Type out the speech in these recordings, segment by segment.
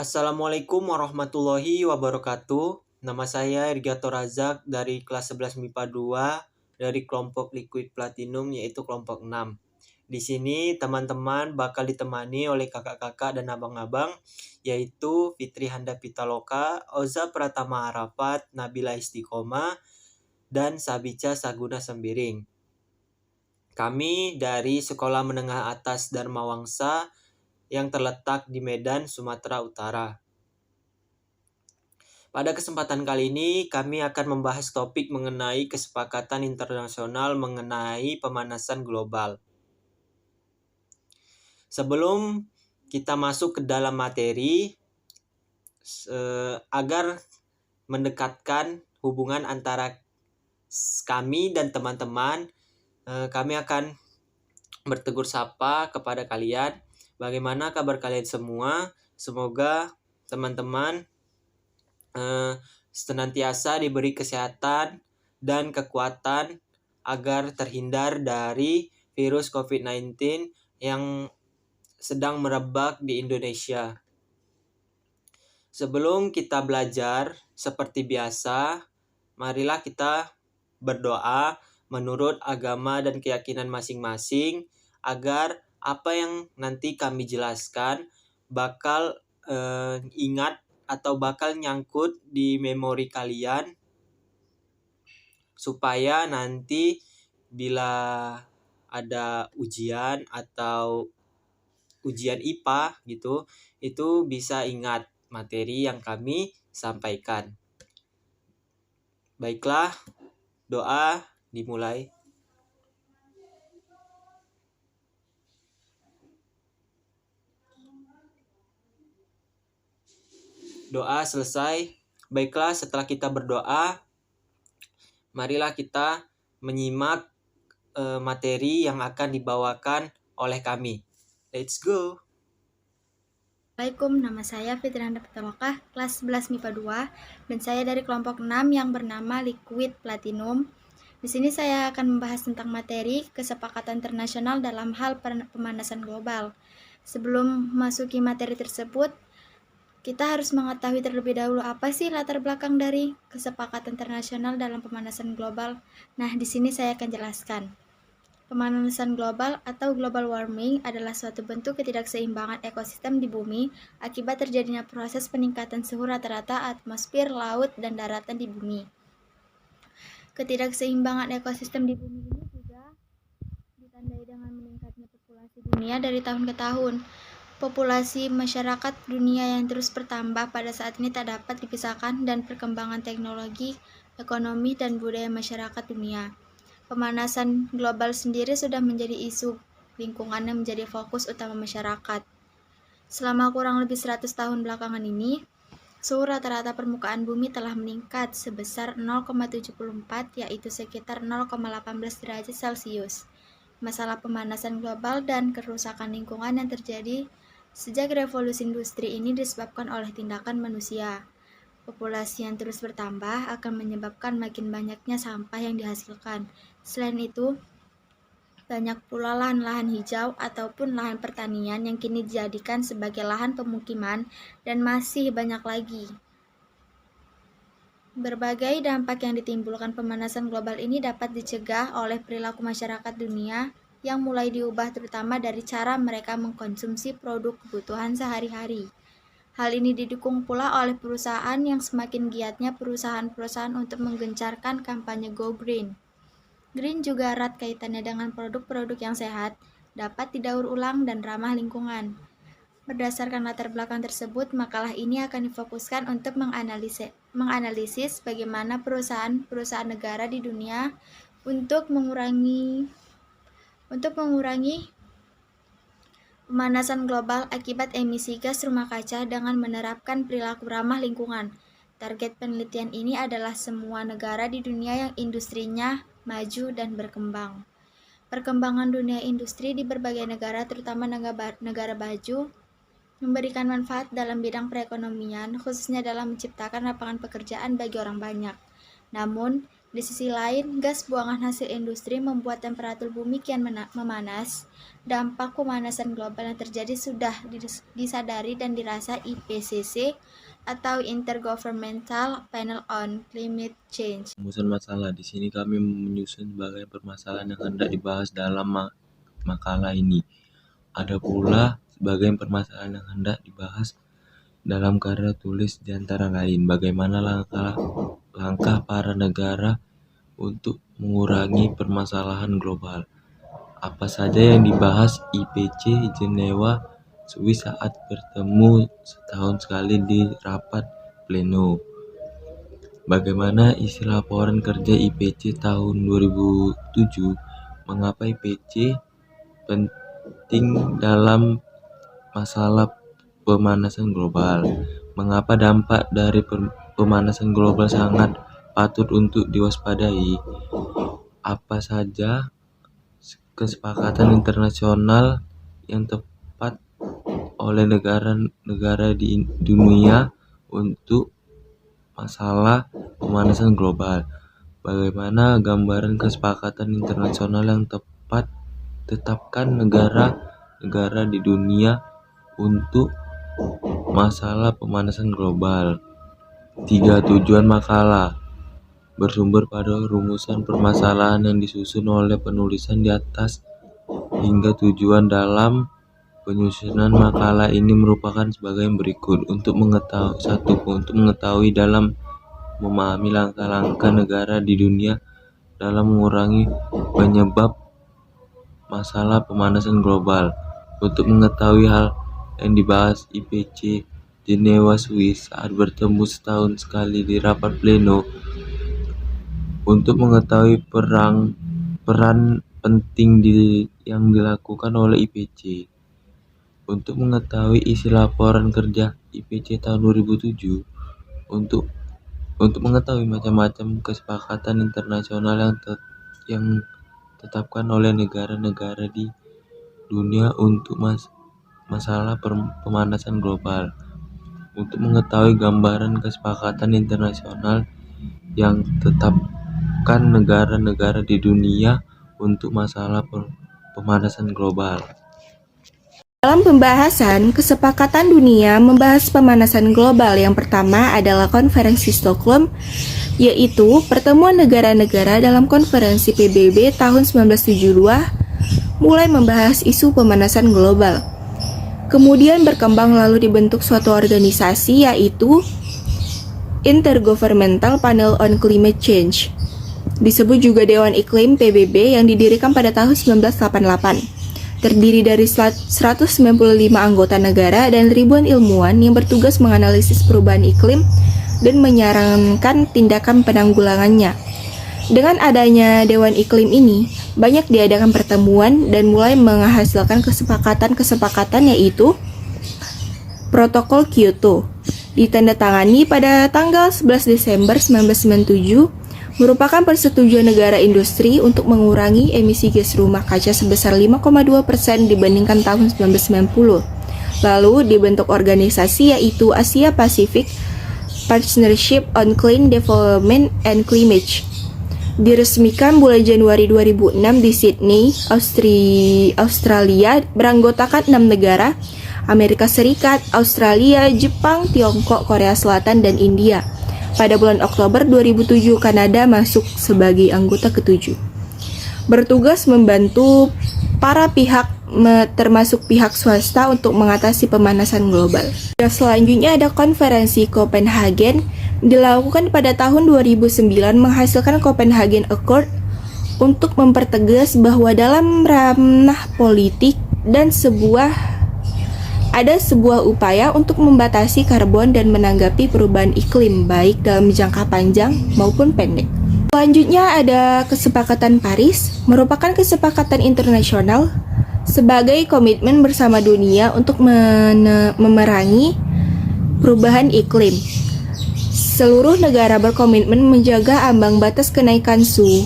Assalamualaikum warahmatullahi wabarakatuh. Nama saya Irgato Razak dari kelas 11 MIPA 2 dari kelompok Liquid Platinum yaitu kelompok 6. Di sini teman-teman bakal ditemani oleh kakak-kakak dan abang-abang yaitu Fitri Handa Pitaloka, Oza Pratama Arafat, Nabila Istiqomah, dan Sabica Saguna Sembiring. Kami dari Sekolah Menengah Atas Dharma Wangsa yang terletak di Medan, Sumatera Utara. Pada kesempatan kali ini, kami akan membahas topik mengenai kesepakatan internasional mengenai pemanasan global. Sebelum kita masuk ke dalam materi, agar mendekatkan hubungan antara kami dan teman-teman, kami akan bertegur sapa kepada kalian. Bagaimana kabar kalian semua? Semoga teman-teman senantiasa diberi kesehatan dan kekuatan agar terhindar dari virus COVID-19 yang sedang merebak di Indonesia. Sebelum kita belajar, seperti biasa, marilah kita berdoa menurut agama dan keyakinan masing-masing agar apa yang nanti kami jelaskan bakal ingat atau bakal nyangkut di memori kalian supaya nanti bila ada ujian atau ujian IPA gitu, itu bisa ingat materi yang kami sampaikan. Baiklah, doa dimulai. Doa selesai. Baiklah, setelah kita berdoa, marilah kita menyimak materi yang akan dibawakan oleh kami. Let's go. Assalamualaikum, nama saya Fitri Handa Pitaloka, kelas 11 MIPA 2, dan saya dari kelompok 6 yang bernama Liquid Platinum. Di sini saya akan membahas tentang materi kesepakatan internasional dalam hal pemanasan global. Sebelum memasuki materi tersebut, kita harus mengetahui terlebih dahulu apa sih latar belakang dari kesepakatan internasional dalam pemanasan global. Nah, di sini saya akan jelaskan. Pemanasan global atau global warming adalah suatu bentuk ketidakseimbangan ekosistem di bumi akibat terjadinya proses peningkatan suhu rata-rata atmosfer, laut, dan daratan di bumi. Ketidakseimbangan ekosistem di bumi ini juga ditandai dengan meningkatnya populasi dunia dari tahun ke tahun. Populasi masyarakat dunia yang terus bertambah pada saat ini tak dapat dipisahkan dan perkembangan teknologi, ekonomi, dan budaya masyarakat dunia. Pemanasan global sendiri sudah menjadi isu lingkungan yang menjadi fokus utama masyarakat. Selama kurang lebih 100 tahun belakangan ini, suhu rata-rata permukaan bumi telah meningkat sebesar 0,74 yaitu sekitar 0,18 derajat Celcius. Masalah pemanasan global dan kerusakan lingkungan yang terjadi sejak revolusi industri ini disebabkan oleh tindakan manusia. Populasi yang terus bertambah akan menyebabkan makin banyaknya sampah yang dihasilkan. Selain itu, banyak pula lahan-lahan hijau ataupun lahan pertanian yang kini dijadikan sebagai lahan pemukiman dan masih banyak lagi. Berbagai dampak yang ditimbulkan pemanasan global ini dapat dicegah oleh perilaku masyarakat dunia yang mulai diubah terutama dari cara mereka mengkonsumsi produk kebutuhan sehari-hari. Hal ini didukung pula oleh perusahaan yang semakin giatnya perusahaan-perusahaan untuk menggencarkan kampanye Go Green. Green juga erat kaitannya dengan produk-produk yang sehat, dapat didaur ulang dan ramah lingkungan. Berdasarkan latar belakang tersebut, makalah ini akan difokuskan untuk menganalisis bagaimana perusahaan-perusahaan negara di dunia untuk mengurangi pemanasan global akibat emisi gas rumah kaca dengan menerapkan perilaku ramah lingkungan. Target penelitian ini adalah semua negara di dunia yang industrinya maju dan berkembang. Perkembangan dunia industri di berbagai negara, terutama negara maju, memberikan manfaat dalam bidang perekonomian, khususnya dalam menciptakan lapangan pekerjaan bagi orang banyak. Namun, Di sisi lain, gas buangan hasil industri membuat temperatur bumi kian memanas. Dampak pemanasan global yang terjadi sudah disadari dan dirasa IPCC atau Intergovernmental Panel on Climate Change. Rumusan masalah. Di sini kami menyusun sebagai permasalahan yang hendak dibahas dalam makalah ini. Ada pula sebagian permasalahan yang hendak dibahas dalam karya tulis di antara lain, bagaimana langkah para negara untuk mengurangi permasalahan global. Apa saja yang dibahas IPC Jenewa Swiss saat bertemu setahun sekali di rapat pleno. Bagaimana isi laporan kerja IPC tahun 2007? Mengapa IPC penting dalam masalah pemanasan global? Mengapa dampak dari pemanasan global sangat patut untuk diwaspadai? Apa saja kesepakatan internasional yang tepat oleh negara-negara di dunia untuk masalah pemanasan global? Bagaimana gambaran kesepakatan internasional yang tepat tetapkan negara-negara di dunia untuk masalah pemanasan global? 3. Tujuan makalah bersumber pada rumusan permasalahan yang disusun oleh penulisan di atas hingga tujuan dalam penyusunan makalah ini merupakan sebagai berikut. Untuk mengetahui dalam memahami langkah-langkah negara di dunia dalam mengurangi penyebab masalah pemanasan global. Untuk mengetahui hal yang dibahas IPC Jenewa Swiss saat bertemu setahun sekali di rapat pleno. Untuk mengetahui peran penting yang dilakukan oleh IPC. Untuk mengetahui isi laporan kerja IPC tahun 2007. Untuk mengetahui macam-macam kesepakatan internasional yang ditetapkan oleh negara-negara di dunia untuk masalah pemanasan global. Untuk mengetahui gambaran kesepakatan internasional yang ditetapkan negara-negara di dunia untuk masalah pemanasan global. Dalam pembahasan, kesepakatan dunia membahas pemanasan global. Yang pertama adalah Konferensi Stockholm, yaitu pertemuan negara-negara dalam Konferensi PBB tahun 1972 mulai membahas isu pemanasan global. Kemudian berkembang lalu dibentuk suatu organisasi, yaitu Intergovernmental Panel on Climate Change. Disebut juga Dewan Iklim PBB yang didirikan pada tahun 1988. Terdiri dari 195 anggota negara dan ribuan ilmuwan yang bertugas menganalisis perubahan iklim dan menyarankan tindakan penanggulangannya. Dengan adanya Dewan Iklim ini, banyak diadakan pertemuan dan mulai menghasilkan kesepakatan yaitu Protokol Kyoto, ditandatangani pada tanggal 11 Desember 1997, merupakan persetujuan negara industri untuk mengurangi emisi gas rumah kaca sebesar 5,2% dibandingkan tahun 1990. Lalu dibentuk organisasi yaitu Asia Pacific Partnership on Clean Development and Climate. Diresmikan bulan Januari 2006 di Sydney, Australia, beranggotakan 6 negara, Amerika Serikat, Australia, Jepang, Tiongkok, Korea Selatan, dan India. Pada bulan Oktober 2007, Kanada masuk sebagai anggota ke-7. Bertugas membantu para pihak termasuk pihak swasta untuk mengatasi pemanasan global. Selanjutnya ada Konferensi Copenhagen, dilakukan pada tahun 2009 menghasilkan Copenhagen Accord untuk mempertegas bahwa dalam ranah politik dan ada sebuah upaya untuk membatasi karbon dan menanggapi perubahan iklim baik dalam jangka panjang maupun pendek. Selanjutnya ada Kesepakatan Paris, merupakan kesepakatan internasional sebagai komitmen bersama dunia untuk memerangi perubahan iklim. Seluruh negara berkomitmen menjaga ambang batas kenaikan suhu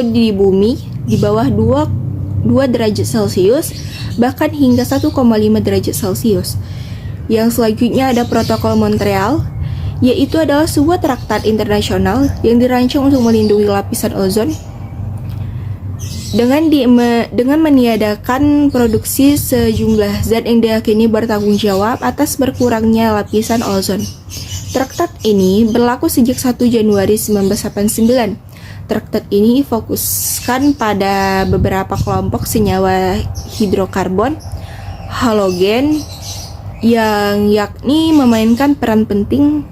di bumi di bawah 2 derajat Celcius, bahkan hingga 1,5 derajat Celcius. Yang selanjutnya ada Protokol Montreal, yaitu adalah sebuah traktat internasional yang dirancang untuk melindungi lapisan ozon dengan meniadakan produksi sejumlah zat yang diyakini bertanggung jawab atas berkurangnya lapisan ozon. Traktat ini berlaku sejak 1 Januari 1989. Traktat ini fokuskan pada beberapa kelompok senyawa hidrokarbon halogen yang yakni memainkan peran penting.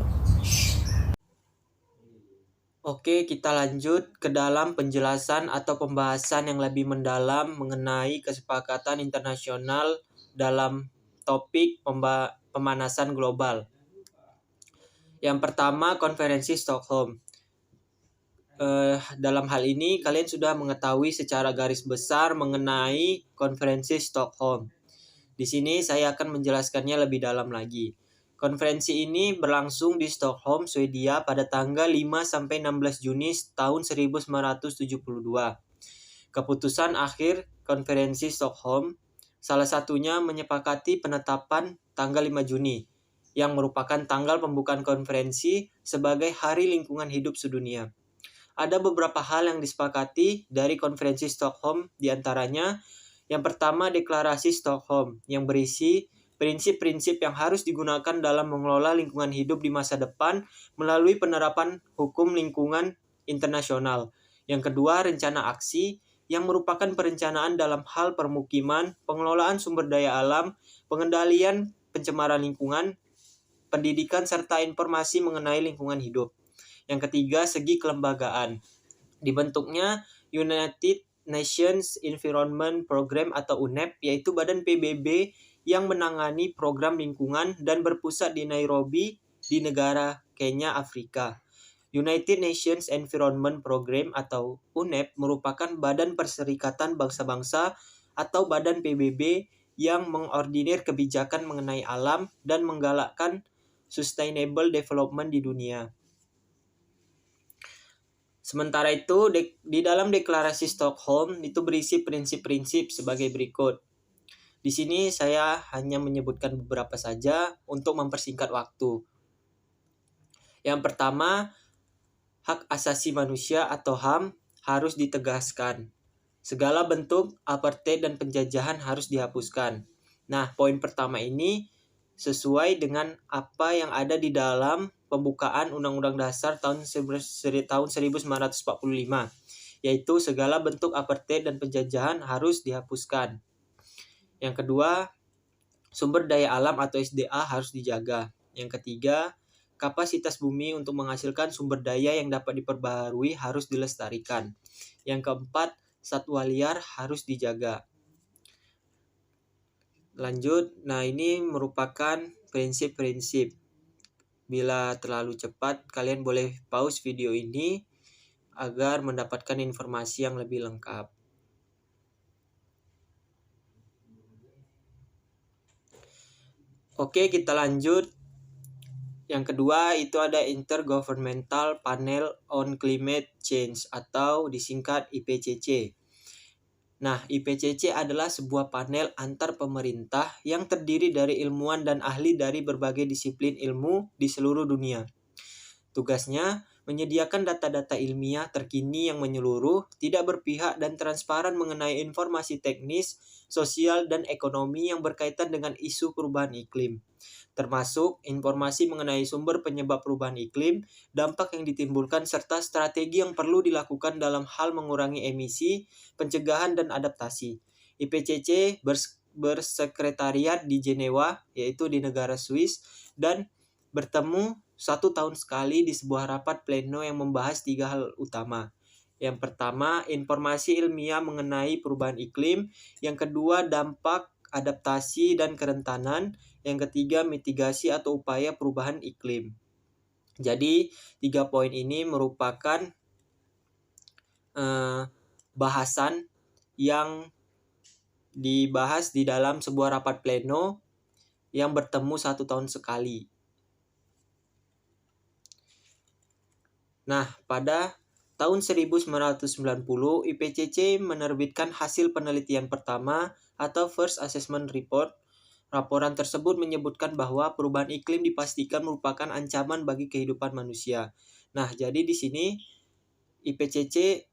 Oke, kita lanjut ke dalam penjelasan atau pembahasan yang lebih mendalam mengenai kesepakatan internasional dalam topik pemanasan global. Yang pertama, konferensi Stockholm. Dalam hal ini, kalian sudah mengetahui secara garis besar mengenai konferensi Stockholm. Di sini saya akan menjelaskannya lebih dalam lagi. Konferensi ini berlangsung di Stockholm, Swedia pada tanggal 5-16 Juni tahun 1972. Keputusan akhir konferensi Stockholm salah satunya menyepakati penetapan tanggal 5 Juni yang merupakan tanggal pembukaan konferensi sebagai Hari Lingkungan Hidup Sedunia. Ada beberapa hal yang disepakati dari konferensi Stockholm, diantaranya yang pertama Deklarasi Stockholm yang berisi prinsip-prinsip yang harus digunakan dalam mengelola lingkungan hidup di masa depan melalui penerapan hukum lingkungan internasional. Yang kedua, rencana aksi yang merupakan perencanaan dalam hal permukiman, pengelolaan sumber daya alam, pengendalian pencemaran lingkungan, pendidikan, serta informasi mengenai lingkungan hidup. Yang ketiga, segi kelembagaan. Dibentuknya United Nations Environment Program atau UNEP, yaitu badan PBB yang menangani program lingkungan dan berpusat di Nairobi di negara Kenya, Afrika. United Nations Environment Program atau UNEP merupakan badan perserikatan bangsa-bangsa atau badan PBB yang mengordinir kebijakan mengenai alam dan menggalakkan sustainable development di dunia. Sementara itu, di dalam Deklarasi Stockholm itu berisi prinsip-prinsip sebagai berikut. Di sini saya hanya menyebutkan beberapa saja untuk mempersingkat waktu. Yang pertama, hak asasi manusia atau HAM harus ditegaskan. Segala bentuk apartheid dan penjajahan harus dihapuskan. Nah, poin pertama ini sesuai dengan apa yang ada di dalam pembukaan Undang-Undang Dasar tahun 1945, yaitu segala bentuk apartheid dan penjajahan harus dihapuskan. Yang kedua, sumber daya alam atau SDA harus dijaga. Yang ketiga, kapasitas bumi untuk menghasilkan sumber daya yang dapat diperbaharui harus dilestarikan. Yang keempat, satwa liar harus dijaga. Lanjut, nah ini merupakan prinsip-prinsip. Bila terlalu cepat, kalian boleh pause video ini agar mendapatkan informasi yang lebih lengkap. Oke, kita lanjut. Yang kedua itu ada Intergovernmental Panel on Climate Change atau disingkat IPCC. Nah, IPCC adalah sebuah panel antar pemerintah yang terdiri dari ilmuwan dan ahli dari berbagai disiplin ilmu di seluruh dunia. Tugasnya menyediakan data-data ilmiah terkini yang menyeluruh, tidak berpihak dan transparan mengenai informasi teknis, sosial, dan ekonomi yang berkaitan dengan isu perubahan iklim, termasuk informasi mengenai sumber penyebab perubahan iklim, dampak yang ditimbulkan, serta strategi yang perlu dilakukan dalam hal mengurangi emisi, pencegahan, dan adaptasi. IPCC bersekretariat di Jenewa, yaitu di negara Swiss, dan bertemu 1 tahun sekali di sebuah rapat pleno yang membahas 3 hal utama. Yang pertama, informasi ilmiah mengenai perubahan iklim. Yang kedua, dampak, adaptasi, dan kerentanan. Yang ketiga, mitigasi atau upaya perubahan iklim. Jadi, 3 poin ini merupakan bahasan yang dibahas di dalam sebuah rapat pleno yang bertemu 1 tahun sekali. Nah, pada tahun 1990, IPCC menerbitkan hasil penelitian pertama atau First Assessment Report Laporan tersebut menyebutkan bahwa perubahan iklim dipastikan merupakan ancaman bagi kehidupan manusia. Nah, jadi di sini IPCC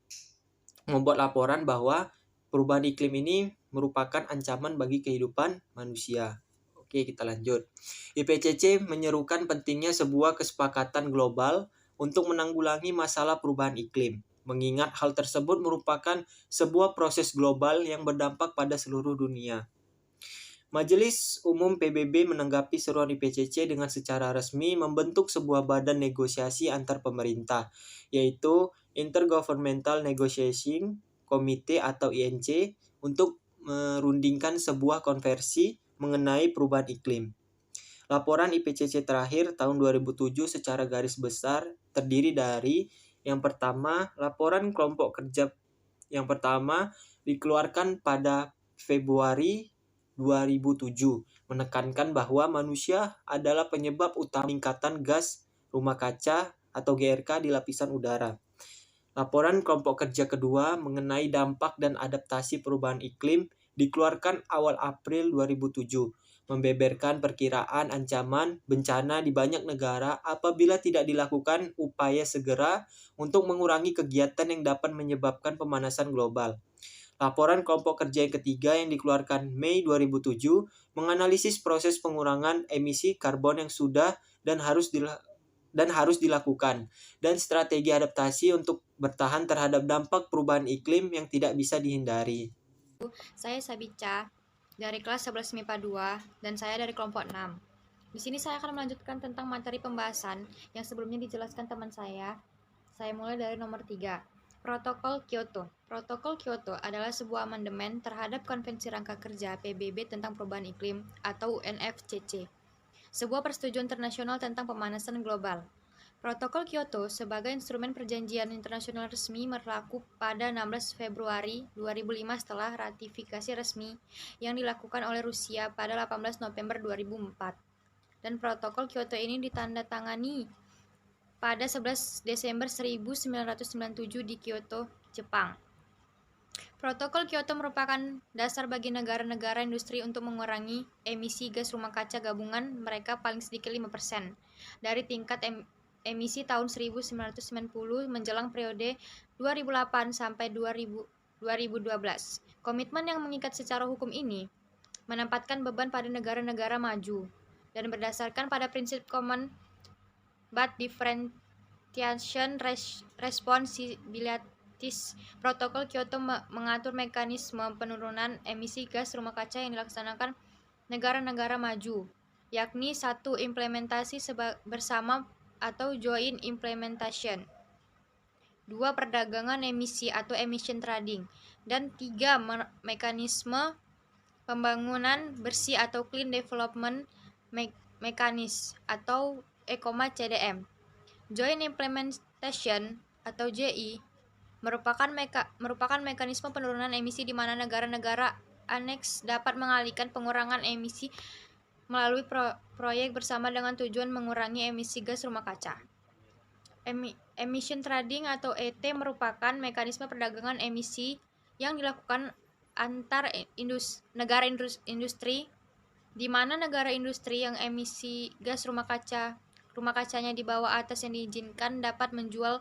membuat laporan bahwa perubahan iklim ini merupakan ancaman bagi kehidupan manusia. Oke, kita lanjut. IPCC menyerukan pentingnya sebuah kesepakatan global untuk menanggulangi masalah perubahan iklim, mengingat hal tersebut merupakan sebuah proses global yang berdampak pada seluruh dunia. Majelis Umum PBB menanggapi seruan IPCC dengan secara resmi membentuk sebuah badan negosiasi antar pemerintah, yaitu Intergovernmental Negotiation Committee atau INC, untuk merundingkan sebuah konversi mengenai perubahan iklim. Laporan IPCC terakhir tahun 2007 secara garis besar terdiri dari yang pertama, laporan kelompok kerja yang pertama dikeluarkan pada Februari 2007 menekankan bahwa manusia adalah penyebab utama peningkatan gas rumah kaca atau GRK di lapisan udara. Laporan kelompok kerja kedua mengenai dampak dan adaptasi perubahan iklim dikeluarkan awal April 2007, membeberkan perkiraan ancaman bencana di banyak negara apabila tidak dilakukan upaya segera untuk mengurangi kegiatan yang dapat menyebabkan pemanasan global. Laporan kelompok kerja yang ketiga yang dikeluarkan Mei 2007 menganalisis proses pengurangan emisi karbon yang sudah dan harus dilakukan, dan strategi adaptasi untuk bertahan terhadap dampak perubahan iklim yang tidak bisa dihindari. Saya Sabica dari kelas 11 MIPA 2 dan saya dari kelompok 6. Di sini saya akan melanjutkan tentang materi pembahasan yang sebelumnya dijelaskan teman saya. Saya mulai dari nomor 3. Protokol Kyoto. Protokol Kyoto adalah sebuah amandemen terhadap Konvensi Rangka Kerja PBB tentang Perubahan Iklim atau UNFCCC, sebuah persetujuan internasional tentang pemanasan global. Protokol Kyoto sebagai instrumen perjanjian internasional resmi berlaku pada 16 Februari 2005 setelah ratifikasi resmi yang dilakukan oleh Rusia pada 18 November 2004. Dan protokol Kyoto ini ditandatangani pada 11 Desember 1997 di Kyoto, Jepang. Protokol Kyoto merupakan dasar bagi negara-negara industri untuk mengurangi emisi gas rumah kaca gabungan mereka paling sedikit 5% dari tingkat emisi tahun 1990 menjelang periode 2008 sampai 2012. Komitmen yang mengikat secara hukum ini menempatkan beban pada negara-negara maju dan berdasarkan pada prinsip common but differentiation responsibilities. Protokol Kyoto mengatur mekanisme penurunan emisi gas rumah kaca yang dilaksanakan negara-negara maju, yakni 1. Implementasi bersama atau joint implementation, 2. Perdagangan emisi atau emission trading, dan 3. Mekanisme pembangunan bersih atau clean development mechanism atau CDM. Joint implementation atau JI merupakan mekanisme penurunan emisi di mana negara-negara aneks dapat mengalihkan pengurangan emisi melalui proyek bersama dengan tujuan mengurangi emisi gas rumah kaca. Emission trading atau ET merupakan mekanisme perdagangan emisi yang dilakukan antar negara industri, di mana negara industri yang emisi gas rumah kacanya di bawah atas yang diizinkan dapat menjual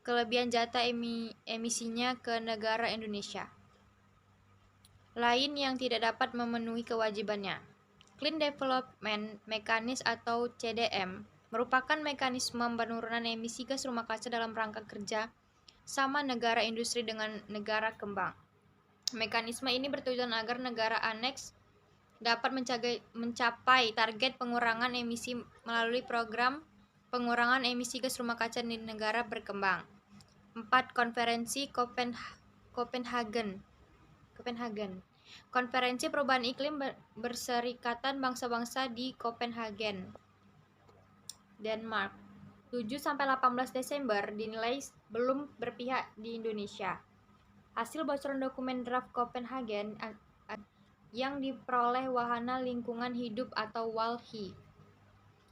kelebihan jatah emisinya ke negara Indonesia lain yang tidak dapat memenuhi kewajibannya. Clean Development Mechanism atau CDM merupakan mekanisme penurunan emisi gas rumah kaca dalam rangka kerja sama negara industri dengan negara kembang. Mekanisme ini bertujuan agar negara aneks dapat mencapai target pengurangan emisi melalui program pengurangan emisi gas rumah kaca di negara berkembang. 4. Konferensi Copenhagen. Konferensi Perubahan Iklim Berserikatan Bangsa-Bangsa di Copenhagen, Denmark. 7-18 Desember dinilai belum berpihak di Indonesia. Hasil bocoran dokumen draft Copenhagen yang diperoleh Wahana Lingkungan Hidup atau WALHI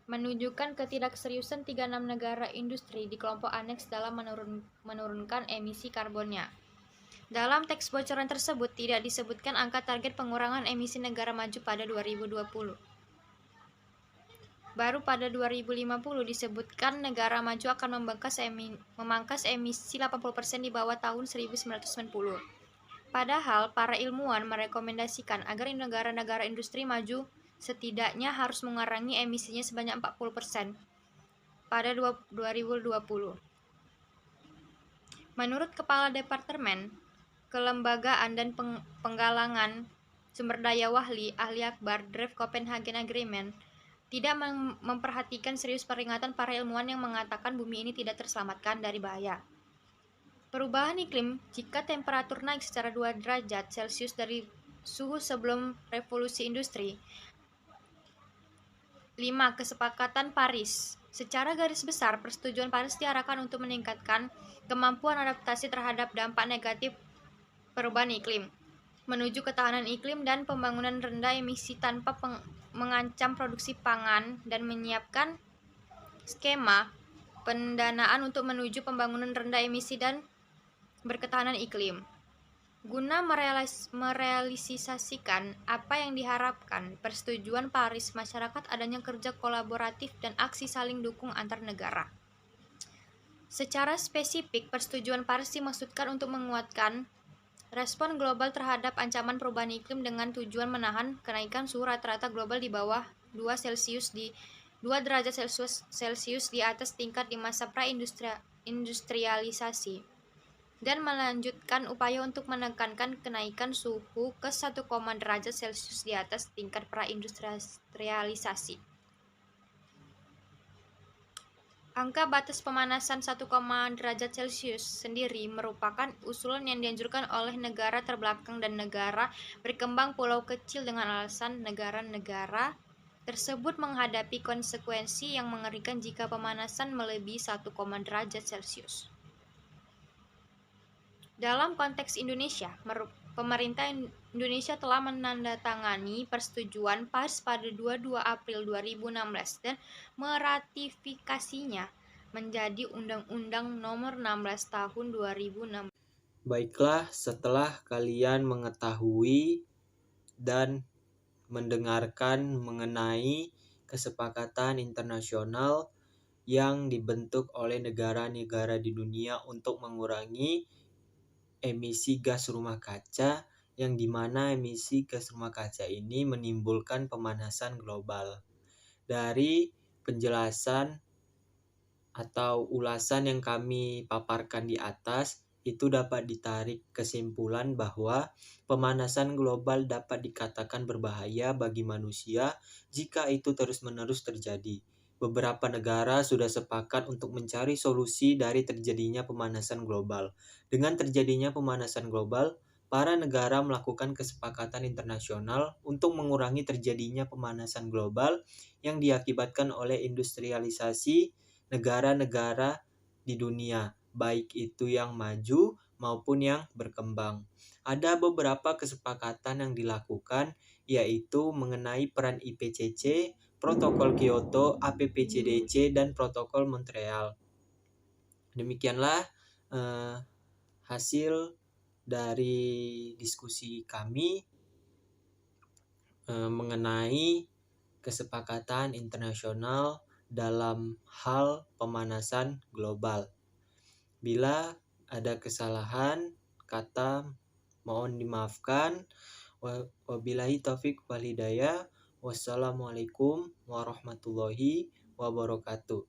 menunjukkan ketidakseriusan 36 negara industri di kelompok aneks dalam menurunkan emisi karbonnya. Dalam teks bocoran tersebut tidak disebutkan angka target pengurangan emisi negara maju pada 2020. Baru pada 2050 disebutkan negara maju akan memangkas emisi 80% di bawah tahun 1990. Padahal para ilmuwan merekomendasikan agar negara-negara industri maju setidaknya harus mengurangi emisinya sebanyak 40% pada 2020. Menurut Kepala Departemen Kelembagaan dan Penggalangan Sumber Daya Ahli Akbar Draft Copenhagen Agreement, tidak memperhatikan serius peringatan para ilmuwan yang mengatakan bumi ini tidak terselamatkan dari bahaya perubahan iklim jika temperatur naik secara 2 derajat Celcius dari suhu sebelum revolusi industri. 5. Kesepakatan Paris. Secara garis besar, persetujuan Paris diarahkan untuk meningkatkan kemampuan adaptasi terhadap dampak negatif perubahan iklim, menuju ketahanan iklim dan pembangunan rendah emisi tanpa mengancam produksi pangan, dan menyiapkan skema pendanaan untuk menuju pembangunan rendah emisi dan berketahanan iklim. Guna merealisasikan apa yang diharapkan persetujuan Paris, masyarakat adanya kerja kolaboratif dan aksi saling dukung antar negara. Secara spesifik, persetujuan Paris dimaksudkan untuk menguatkan respon global terhadap ancaman perubahan iklim dengan tujuan menahan kenaikan suhu rata-rata global di bawah 2 derajat Celcius di atas tingkat di masa pra-industrialisasi, dan melanjutkan upaya untuk menekankan kenaikan suhu ke 1, derajat Celcius di atas tingkat pra-industrialisasi. Angka batas pemanasan 1, derajat Celcius sendiri merupakan usulan yang dianjurkan oleh negara terbelakang dan negara berkembang pulau kecil dengan alasan negara-negara tersebut menghadapi konsekuensi yang mengerikan jika pemanasan melebihi 1, derajat Celcius. Dalam konteks Indonesia, pemerintah Indonesia telah menandatangani persetujuan Paris pada 22 April 2016 dan meratifikasinya menjadi Undang-Undang Nomor 16 Tahun 2016. Baiklah, setelah kalian mengetahui dan mendengarkan mengenai kesepakatan internasional yang dibentuk oleh negara-negara di dunia untuk mengurangi emisi gas rumah kaca, yang dimana emisi gas rumah kaca ini menimbulkan pemanasan global. Dari penjelasan atau ulasan yang kami paparkan di atas, itu dapat ditarik kesimpulan bahwa pemanasan global dapat dikatakan berbahaya bagi manusia jika itu terus-menerus terjadi. Beberapa negara sudah sepakat untuk mencari solusi dari terjadinya pemanasan global. Dengan terjadinya pemanasan global, para negara melakukan kesepakatan internasional untuk mengurangi terjadinya pemanasan global yang diakibatkan oleh industrialisasi negara-negara di dunia, baik itu yang maju maupun yang berkembang. Ada beberapa kesepakatan yang dilakukan, yaitu mengenai peran IPCC, Protokol Kyoto, APPCDC, dan Protokol Montreal. Demikianlah hasil dari diskusi kami mengenai kesepakatan internasional dalam hal pemanasan global. Bila ada kesalahan kata, mohon dimaafkan. Wabillahi taufik wal hidayah. Wassalamualaikum warahmatullahi wabarakatuh.